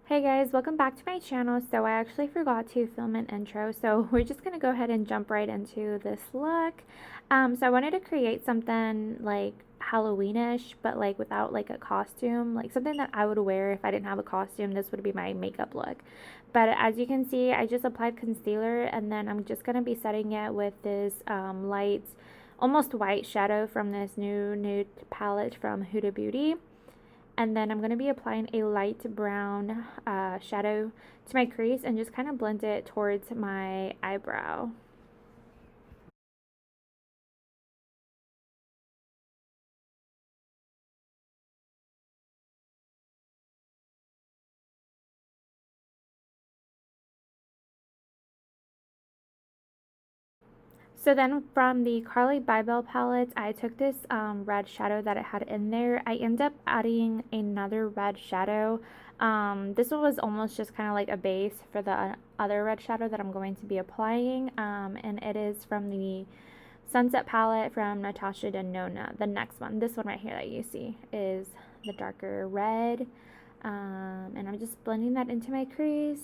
Hey guys, welcome back to my channel. So I actually forgot to film an intro, so we're just gonna go ahead and jump right into this look. So I wanted to create something like Halloweenish, but like without like a costume, like something that I would wear if I didn't have a costume. This would be my makeup look. But as you can see, I just applied concealer, and then I'm just gonna be setting it with this light, almost white shadow from this new nude palette from Huda Beauty. And then I'm going to be applying a light brown shadow to my crease and just kind of blend it towards my eyebrow. So then from the Carly Bybel palette, I took this red shadow that it had in there. I ended up adding another red shadow. This one was almost just kind of like a base for the other red shadow that I'm going to be applying. And it is from the Sunset palette from Natasha Denonda. The next one, this one right here that you see, is the darker red. And I'm just blending that into my crease.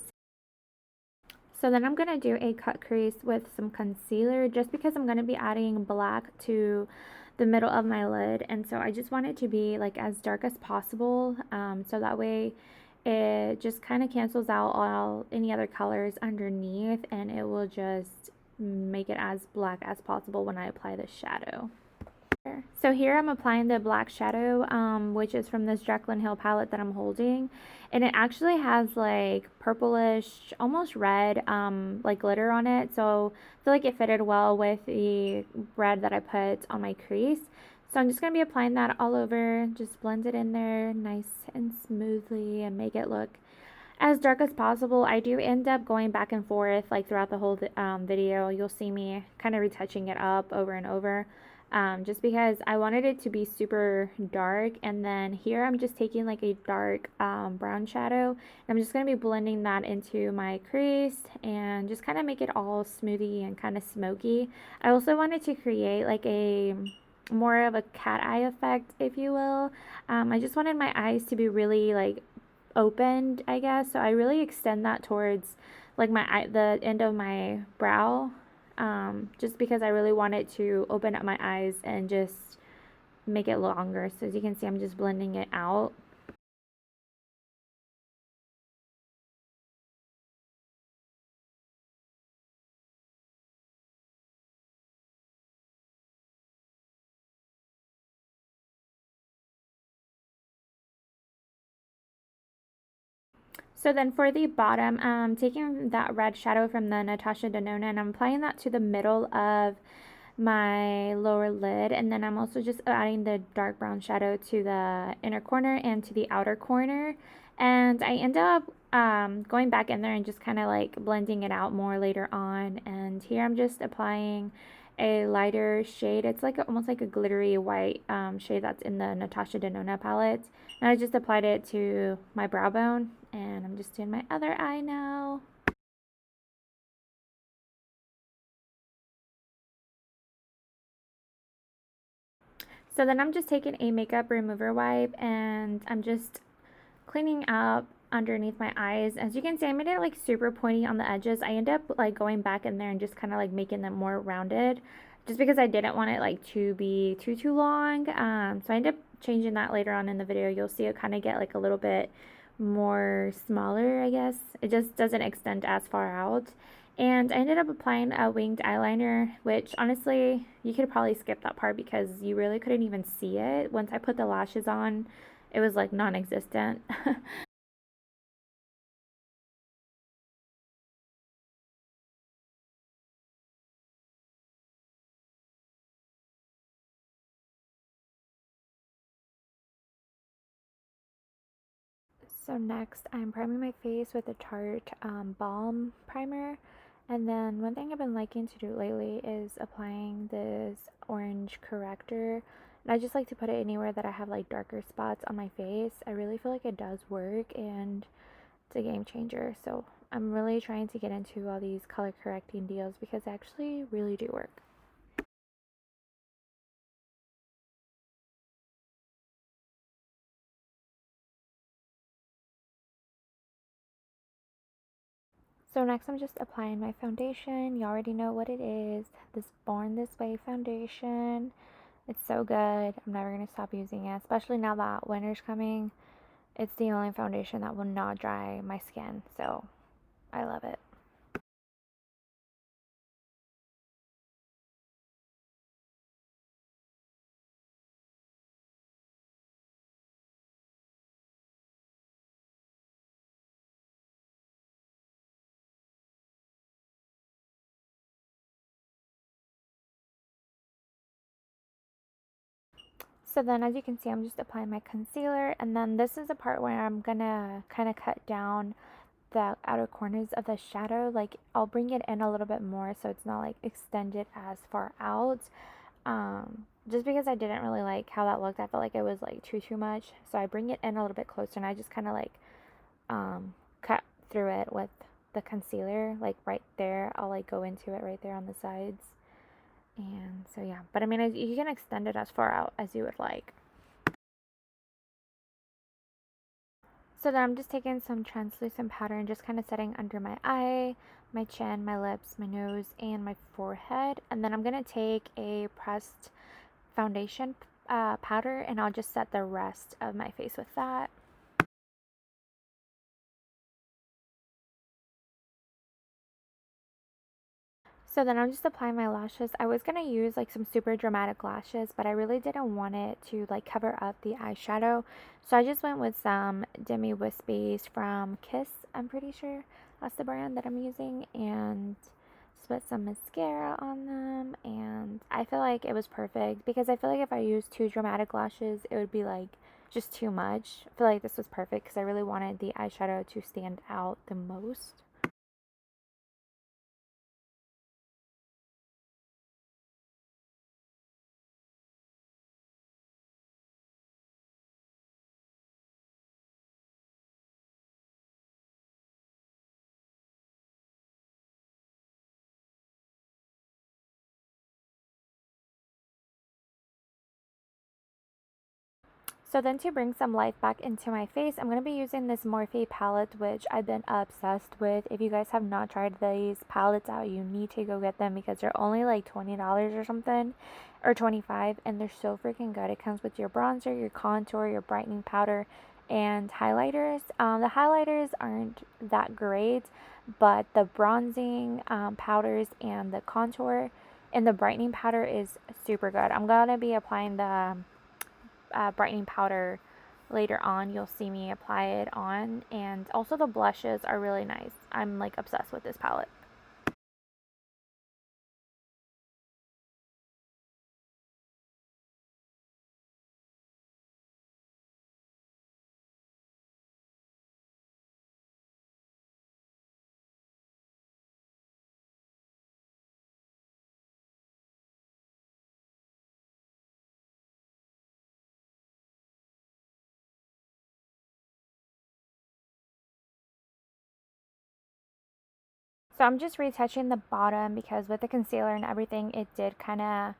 So then I'm going to do a cut crease with some concealer just because I'm going to be adding black to the middle of my lid. And so I just want it to be like as dark as possible. So that way it just kind of cancels out all any other colors underneath, and it will just make it as black as possible when I apply the shadow. So here I'm applying the black shadow, which is from this JACKLYN Hill palette that I'm holding. And it actually has like purplish, almost red, like glitter on it. So I feel like it fitted well with the red that I put on my crease. So I'm just going to be applying that all over, just blend it in there nice and smoothly and make it look as dark as possible. I do end up going back and forth like throughout the whole video. You'll see me kind of retouching it up over and over. Just because I wanted it to be super dark. And then here I'm just taking like a dark brown shadow, and I'm just going to be blending that into my crease and just kind of make it all smoothie and kind of smoky. I also wanted to create like a more of a cat eye effect, if you will. I just wanted my eyes to be really like opened, I guess. So I really extend that towards like my eye, the end of my brow, just because I really want it to open up my eyes and just make it longer. So as you can see, I'm just blending it out. So then for the bottom, taking that red shadow from the Natasha Denona, and I'm applying that to the middle of my lower lid, and then I'm also just adding the dark brown shadow to the inner corner and to the outer corner. And I end up going back in there and just kind of like blending it out more later on. And here I'm just applying a lighter shade. It's like almost like a glittery white shade that's in the Natasha Denona palette. And I just applied it to my brow bone, and I'm just doing my other eye now. So then I'm just taking a makeup remover wipe, and I'm just cleaning up underneath my eyes. As you can see, I made it like super pointy on the edges. I end up like going back in there and just kind of like making them more rounded, just because I didn't want it like to be too long. So I end up changing that later on in the video. You'll see it kind of get like a little bit more smaller, I guess. It just doesn't extend as far out. And I ended up applying a winged eyeliner, which honestly, you could probably skip that part because you really couldn't even see it. Once I put the lashes on, it was like non-existent. So next, I'm priming my face with the Tarte Balm primer. And then one thing I've been liking to do lately is applying this orange corrector. And I just like to put it anywhere that I have like darker spots on my face. I really feel like it does work, and it's a game changer. So I'm really trying to get into all these color correcting deals because they actually really do work. So next I'm just applying my foundation. You already know what it is. This Born This Way foundation. It's so good. I'm never going to stop using it, especially now that winter's coming. It's the only foundation that will not dry my skin, so I love it. So then as you can see, I'm just applying my concealer, and then this is the part where I'm gonna kind of cut down the outer corners of the shadow. Like, I'll bring it in a little bit more so it's not like extended as far out. Just because I didn't really like how that looked. I felt like it was like too much. So I bring it in a little bit closer, and I just kind of like cut through it with the concealer, like right there. I'll like go into it right there on the sides. And so yeah, but I mean, you can extend it as far out as you would like. So then I'm just taking some translucent powder and just kind of setting under my eye, my chin, my lips, my nose, and my forehead. And then I'm going to take a pressed foundation powder, and I'll just set the rest of my face with that. So then I'm just applying my lashes. I was going to use like some super dramatic lashes, but I really didn't want it to like cover up the eyeshadow. So I just went with some DEMI Wispies from Kiss, I'm pretty sure. That's the brand that I'm using. And just put some mascara on them. And I feel like it was perfect because I feel like if I used too dramatic lashes, it would be like just too much. I feel like this was perfect because I really wanted the eyeshadow to stand out the most. So then to bring some life back into my face, I'm going to be using this Morphe palette, which I've been obsessed with. If you guys have not tried these palettes out, you need to go get them because they're only like $20 or something, or 25, and they're so freaking good. It comes with your bronzer, your contour, your brightening powder, and highlighters. The highlighters aren't that great, but the bronzing powders and the contour and the brightening powder is super good. I'm going to be applying the brightening powder later on. You'll see me apply it on, and also the blushes are really nice. I'm like obsessed with this palette. So I'm just retouching the bottom because with the concealer and everything, it did kind of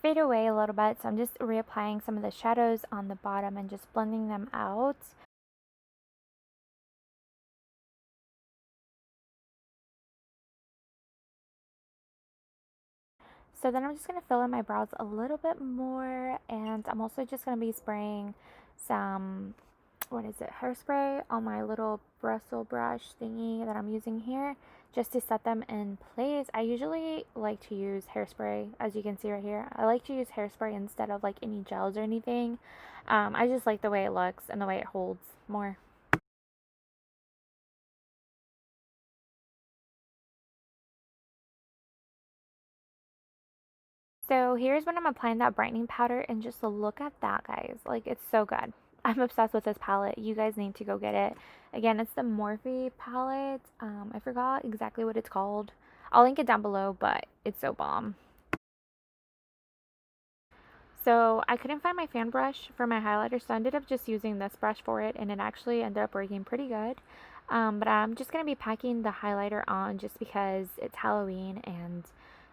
fade away a little bit. So I'm just reapplying some of the shadows on the bottom and just blending them out. So then I'm just going to fill in my brows a little bit more, and I'm also just going to be spraying some, what is it, hairspray on my little bristle brush thingy that I'm using here just to set them in place. I usually like to use hairspray, as you can see right here. I like to use hairspray instead of like any gels or anything. I just like the way it looks and the way it holds more. So here's when I'm applying that brightening powder, and just look at that, guys. Like, it's so good. I'm obsessed with this palette. You guys need to go get it. Again, it's the Morphe palette. I forgot exactly what it's called. I'll link it down below, but it's so bomb. So I couldn't find my fan brush for my highlighter, so I ended up just using this brush for it, and it actually ended up working pretty good. But I'm just going to be packing the highlighter on just because it's Halloween, and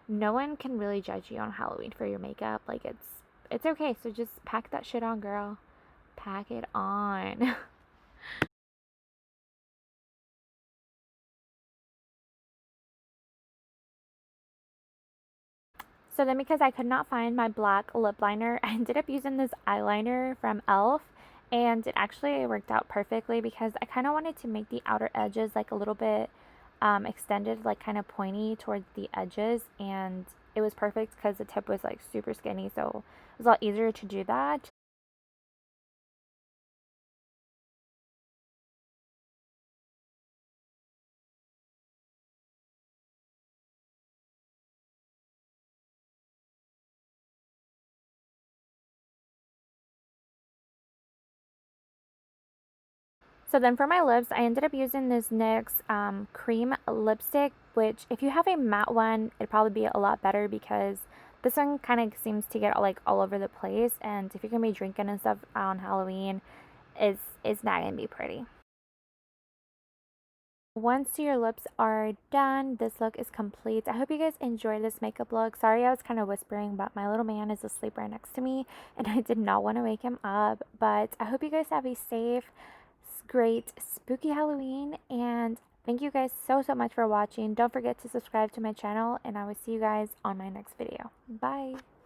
no one can really judge you on Halloween for your makeup. Like, it's okay, so just pack that shit on, girl. Pack it on. So then because I could not find my black lip liner, I ended up using this eyeliner from e.l.f. and it actually worked out perfectly because I kind of wanted to make the outer edges like a little bit extended, like kind of pointy towards the edges, and it was perfect because the tip was like super skinny, so it was a lot easier to do that. So then for my lips, I ended up using this NYX cream lipstick, which if you have a matte one, it'd probably be a lot better because this one kind of seems to get like all over the place. And if you're going to be drinking and stuff on Halloween, it's not going to be pretty. Once your lips are done, this look is complete. I hope you guys enjoy this makeup look. Sorry I was kind of whispering, but my little man is asleep right next to me and I did not want to wake him up. But I hope you guys have a safe, great, spooky Halloween, and thank you guys so much for watching. Don't forget to subscribe to my channel, and I will see you guys on my next video. Bye!